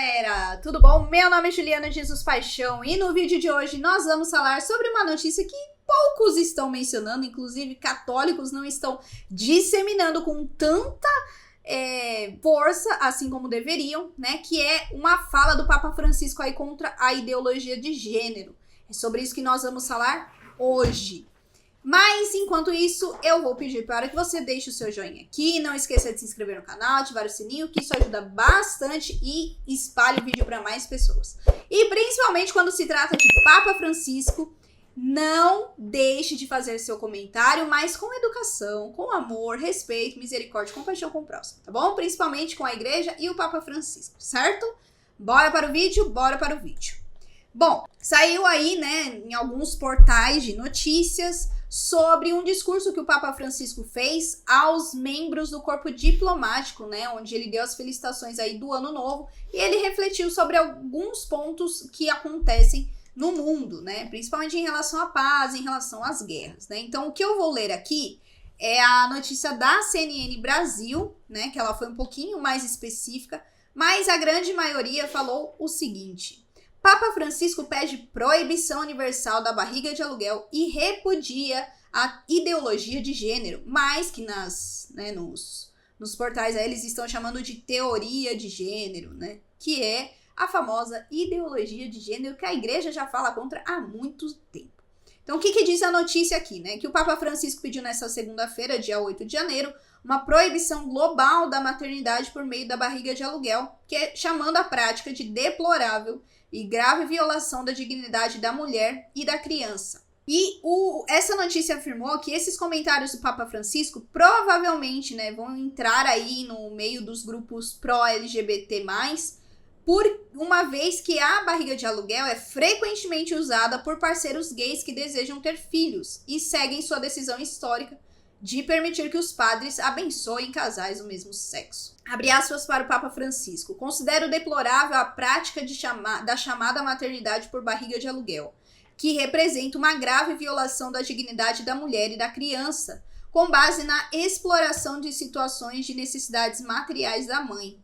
galera! Tudo bom? Meu nome é Juliana Jesus Paixão e no vídeo de hoje nós vamos falar sobre uma notícia que poucos estão mencionando, inclusive católicos não estão disseminando com tanta força, assim como deveriam, né? Que é uma fala do Papa Francisco aí contra a ideologia de gênero. É sobre isso que nós vamos falar hoje. Mas, enquanto isso, eu vou pedir para que você deixe o seu joinha aqui, não esqueça de se inscrever no canal, ativar o sininho, que isso ajuda bastante e espalhe o vídeo para mais pessoas. E, principalmente, quando se trata de Papa Francisco, não deixe de fazer seu comentário, mas com educação, com amor, respeito, misericórdia, compaixão com o próximo, tá bom? Principalmente com a igreja e o Papa Francisco, certo? Bora para o vídeo? Bora para o vídeo. Bom, saiu aí, né, em alguns portais de notícias sobre um discurso que o Papa Francisco fez aos membros do corpo diplomático, né, onde ele deu as felicitações aí do Ano Novo e ele refletiu sobre alguns pontos que acontecem no mundo, né, principalmente em relação à paz, em relação às guerras, né. Então, o que eu vou ler aqui é a notícia da CNN Brasil, né, que ela foi um pouquinho mais específica, mas a grande maioria falou o seguinte: Papa Francisco pede proibição universal da barriga de aluguel e repudia a ideologia de gênero, mas que nos portais aí eles estão chamando de teoria de gênero, né? Que é a famosa ideologia de gênero que a igreja já fala contra há muito tempo. Então, o que diz a notícia aqui, né? Que o Papa Francisco pediu nessa segunda-feira, dia 8 de janeiro, uma proibição global da maternidade por meio da barriga de aluguel, que é chamando a prática de deplorável e grave violação da dignidade da mulher e da criança. E essa notícia afirmou que esses comentários do Papa Francisco provavelmente, né, vão entrar aí no meio dos grupos pró-LGBT+, por uma vez que a barriga de aluguel é frequentemente usada por parceiros gays que desejam ter filhos e seguem sua decisão histórica de permitir que os padres abençoem casais do mesmo sexo. Abre aspas para o Papa Francisco. Considero deplorável a prática da chamada maternidade por barriga de aluguel, que representa uma grave violação da dignidade da mulher e da criança, com base na exploração de situações de necessidades materiais da mãe.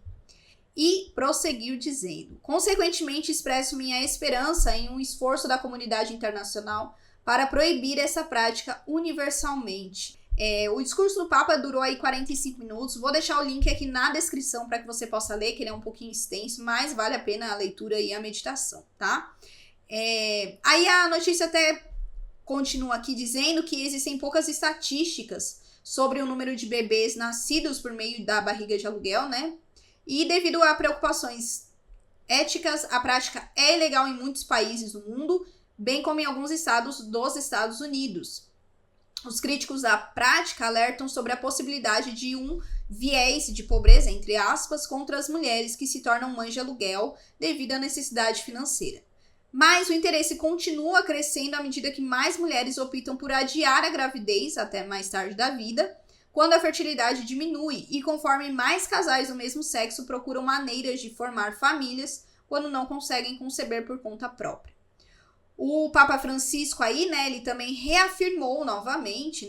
E prosseguiu dizendo: consequentemente, expresso minha esperança em um esforço da comunidade internacional para proibir essa prática universalmente. O discurso do Papa durou aí 45 minutos, vou deixar o link aqui na descrição para que você possa ler, que ele é um pouquinho extenso, mas vale a pena a leitura e a meditação, tá? Aí a notícia até continua aqui dizendo que existem poucas estatísticas sobre o número de bebês nascidos por meio da barriga de aluguel, né? E devido a preocupações éticas, a prática é ilegal em muitos países do mundo, bem como em alguns estados dos Estados Unidos. Os críticos da prática alertam sobre a possibilidade de um viés de pobreza, entre aspas, contra as mulheres que se tornam mães de aluguel devido à necessidade financeira. Mas o interesse continua crescendo à medida que mais mulheres optam por adiar a gravidez até mais tarde da vida, quando a fertilidade diminui e conforme mais casais do mesmo sexo procuram maneiras de formar famílias quando não conseguem conceber por conta própria. O Papa Francisco aí, né, ele também reafirmou novamente,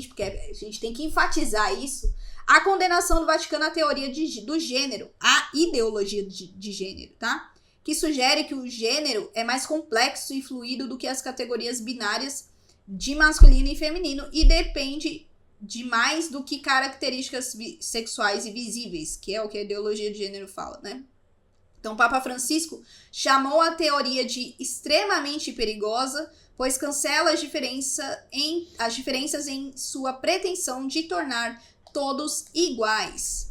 porque a gente tem que enfatizar isso, a condenação do Vaticano à teoria do gênero, a ideologia de gênero, tá? Que sugere que o gênero é mais complexo e fluido do que as categorias binárias de masculino e feminino e depende de mais do que características sexuais e visíveis, que é o que a ideologia de gênero fala, né? Então, o Papa Francisco chamou a teoria de extremamente perigosa, pois cancela as diferenças em sua pretensão de tornar todos iguais.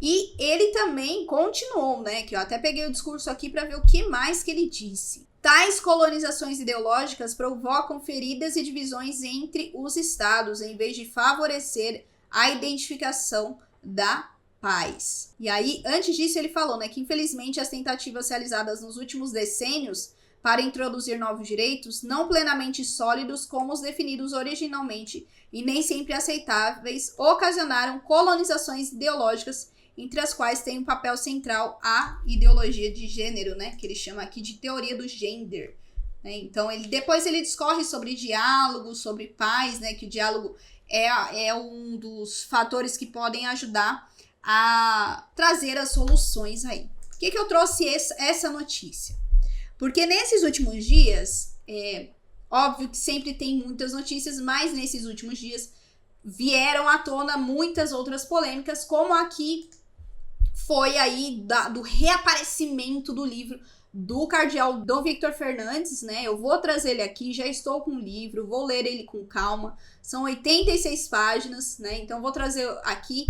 E ele também continuou, né, que eu até peguei o discurso aqui para ver o que mais que ele disse. Tais colonizações ideológicas provocam feridas e divisões entre os estados, em vez de favorecer a identificação da paz. E aí, antes disso, ele falou, né, que infelizmente as tentativas realizadas nos últimos decênios para introduzir novos direitos, não plenamente sólidos como os definidos originalmente e nem sempre aceitáveis, ocasionaram colonizações ideológicas, entre as quais tem um papel central a ideologia de gênero, né, que ele chama aqui de teoria do gender. Né? Então, depois ele discorre sobre diálogo, sobre paz, né, que o diálogo é um dos fatores que podem ajudar a trazer as soluções aí. que eu trouxe essa notícia? Porque nesses últimos dias, óbvio que sempre tem muitas notícias, mas nesses últimos dias vieram à tona muitas outras polêmicas, como aqui foi aí do reaparecimento do livro do cardeal Dom Victor Fernandes, né? Eu vou trazer ele aqui, já estou com o livro, vou ler ele com calma. São 86 páginas, né? Então vou trazer aqui,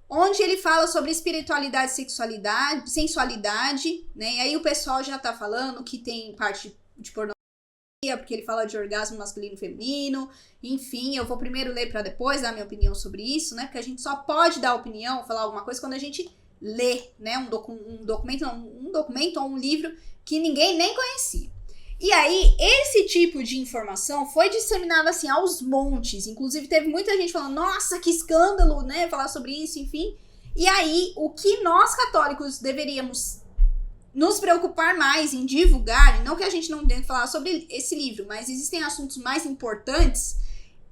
onde ele fala sobre espiritualidade, sexualidade, sensualidade, né? E aí o pessoal já tá falando que tem parte de pornografia, porque ele fala de orgasmo masculino e feminino. Enfim, eu vou primeiro ler para depois dar minha opinião sobre isso, né? Porque a gente só pode dar opinião, falar alguma coisa quando a gente lê, né? Um documento ou um livro que ninguém nem conhecia. E aí, esse tipo de informação foi disseminada assim aos montes. Inclusive, teve muita gente falando, nossa, que escândalo, né? Falar sobre isso, enfim. E aí, o que nós católicos deveríamos nos preocupar mais em divulgar, e não que a gente não tenha que falar sobre esse livro, mas existem assuntos mais importantes,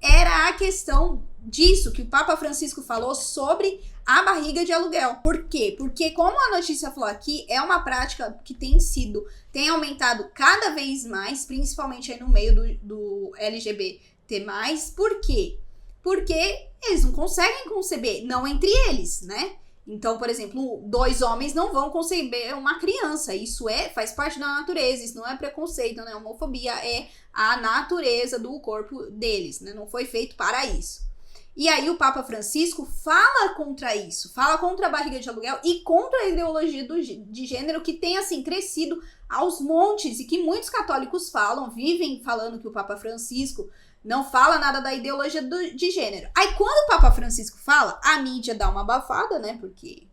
era a questão disso que o Papa Francisco falou sobre a barriga de aluguel. Por quê? Porque, como a notícia falou aqui, é uma prática que tem aumentado cada vez mais, principalmente aí no meio do LGBT+. Por quê? Porque eles não conseguem conceber, não entre eles, né? Então, por exemplo, 2 homens não vão conceber uma criança. Isso faz parte da natureza, isso não é preconceito, não é homofobia, é a natureza do corpo deles, né? Não foi feito para isso. E aí o Papa Francisco fala contra isso, fala contra a barriga de aluguel e contra a ideologia de gênero que tem, assim, crescido aos montes e que muitos católicos vivem falando que o Papa Francisco não fala nada da ideologia de gênero. Aí quando o Papa Francisco fala, a mídia dá uma abafada, né, porque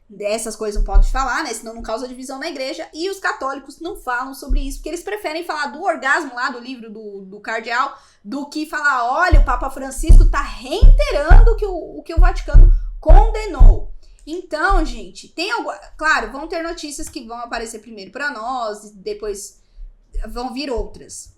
dessas coisas não pode falar, né, senão não causa divisão na igreja, e os católicos não falam sobre isso, porque eles preferem falar do orgasmo lá do livro do cardeal, do que falar, olha, o Papa Francisco tá reiterando o que o Vaticano condenou. Então, gente, claro, vão ter notícias que vão aparecer primeiro para nós, depois vão vir outras.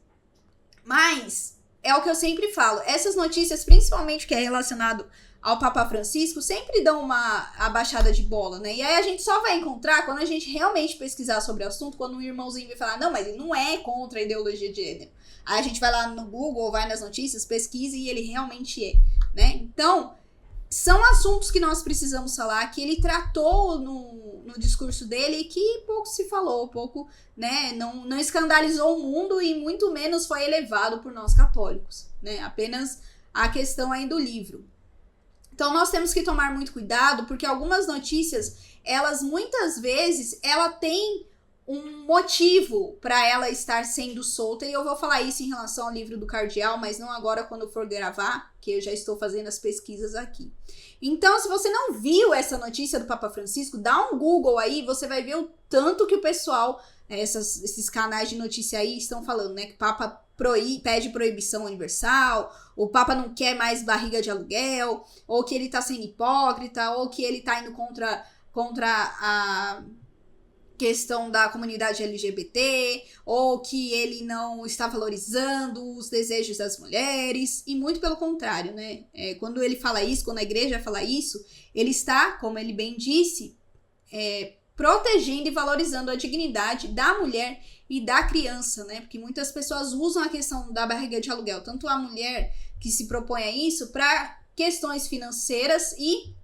Mas é o que eu sempre falo, essas notícias, principalmente que é relacionado ao Papa Francisco, sempre dão uma abaixada de bola, né? E aí a gente só vai encontrar quando a gente realmente pesquisar sobre o assunto, quando um irmãozinho vai falar, não, mas ele não é contra a ideologia de gênero. Aí a gente vai lá no Google, vai nas notícias, pesquisa e ele realmente é, né? Então, são assuntos que nós precisamos falar, que ele tratou no discurso dele e que pouco se falou, pouco, né, não escandalizou o mundo e muito menos foi elevado por nós católicos, né? Apenas a questão aí do livro. Então, nós temos que tomar muito cuidado, porque algumas notícias, muitas vezes, ela tem um motivo para ela estar sendo solta, e eu vou falar isso em relação ao livro do cardeal, mas não agora quando eu for gravar, que eu já estou fazendo as pesquisas aqui. Então, se você não viu essa notícia do Papa Francisco, dá um Google aí, você vai ver o tanto que o pessoal, esses canais de notícia aí estão falando, né, que o Papa pede proibição universal, o Papa não quer mais barriga de aluguel, ou que ele tá sendo hipócrita, ou que ele tá indo contra a questão da comunidade LGBT, ou que ele não está valorizando os desejos das mulheres, e muito pelo contrário, né? Quando ele fala isso, quando a igreja fala isso, ele está, como ele bem disse, protegendo e valorizando a dignidade da mulher e da criança, né? Porque muitas pessoas usam a questão da barriga de aluguel, tanto a mulher que se propõe a isso, para questões financeiras e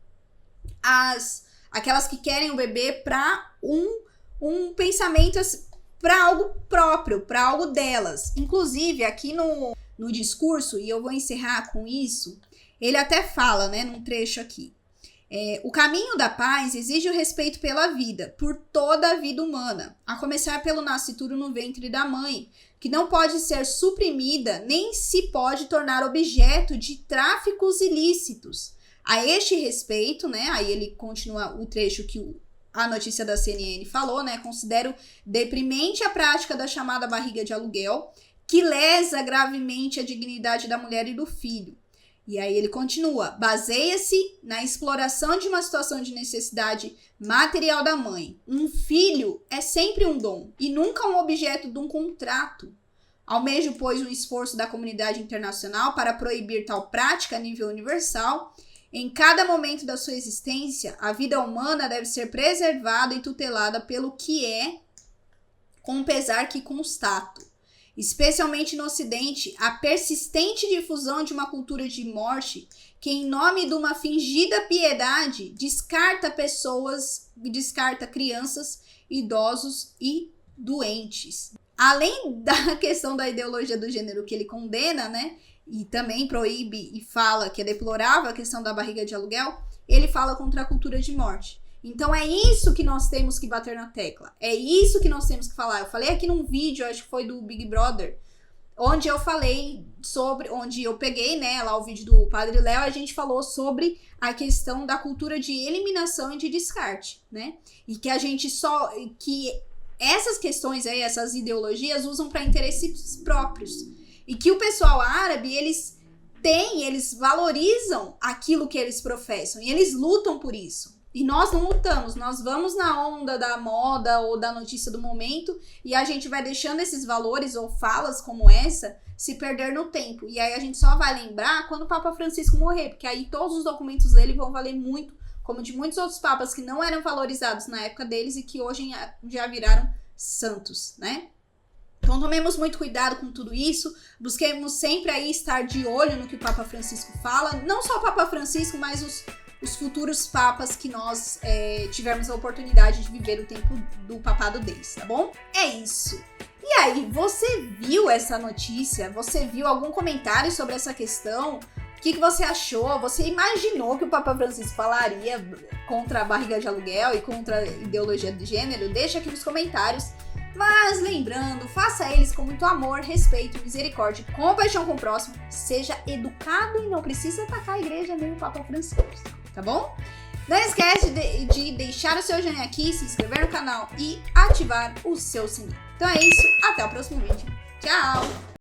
aquelas que querem o bebê para um pensamento para algo próprio, para algo delas. Inclusive, aqui no discurso, e eu vou encerrar com isso, ele até fala, né, num trecho aqui, o caminho da paz exige o respeito pela vida, por toda a vida humana, a começar pelo nascituro no ventre da mãe, que não pode ser suprimida, nem se pode tornar objeto de tráficos ilícitos. A este respeito, né, aí ele continua o trecho que a notícia da CNN falou, né, considero deprimente a prática da chamada barriga de aluguel, que lesa gravemente a dignidade da mulher e do filho. E aí ele continua, baseia-se na exploração de uma situação de necessidade material da mãe. Um filho é sempre um dom e nunca um objeto de um contrato. Almejo, pois, um esforço da comunidade internacional para proibir tal prática a nível universal Em cada momento da sua existência, a vida humana deve ser preservada e tutelada pelo que é, com o pesar que constato. Especialmente no Ocidente, a persistente difusão de uma cultura de morte que, em nome de uma fingida piedade, descarta pessoas, descarta crianças, idosos e doentes. Além da questão da ideologia do gênero que ele condena, né, e também proíbe e fala que é deplorável a questão da barriga de aluguel, ele fala contra a cultura de morte. Então é isso que nós temos que bater na tecla. É isso que nós temos que falar. Eu falei aqui num vídeo, acho que foi do Big Brother, onde eu falei sobre, onde eu peguei, né, lá o vídeo do Padre Léo, a gente falou sobre a questão da cultura de eliminação e de descarte, né? E que a gente que essas questões aí, essas ideologias usam para interesses próprios. E que o pessoal árabe, eles valorizam aquilo que eles professam e eles lutam por isso. E nós não lutamos, nós vamos na onda da moda ou da notícia do momento e a gente vai deixando esses valores ou falas como essa se perder no tempo. E aí a gente só vai lembrar quando o Papa Francisco morrer, porque aí todos os documentos dele vão valer muito, como de muitos outros papas que não eram valorizados na época deles e que hoje já viraram santos, né? Então tomemos muito cuidado com tudo isso, busquemos sempre aí estar de olho no que o Papa Francisco fala, não só o Papa Francisco, mas os futuros papas que nós tivermos a oportunidade de viver o tempo do papado deles, tá bom? É isso. E aí, você viu essa notícia? Você viu algum comentário sobre essa questão? O que você achou? Você imaginou que o Papa Francisco falaria contra a barriga de aluguel e contra a ideologia de gênero? Deixa aqui nos comentários. Mas lembrando, faça eles com muito amor, respeito, misericórdia, compaixão com o próximo, seja educado e não precisa atacar a igreja nem o Papa Francisco, tá bom? Não esquece de deixar o seu joinha aqui, se inscrever no canal e ativar o seu sininho. Então é isso, até o próximo vídeo. Tchau!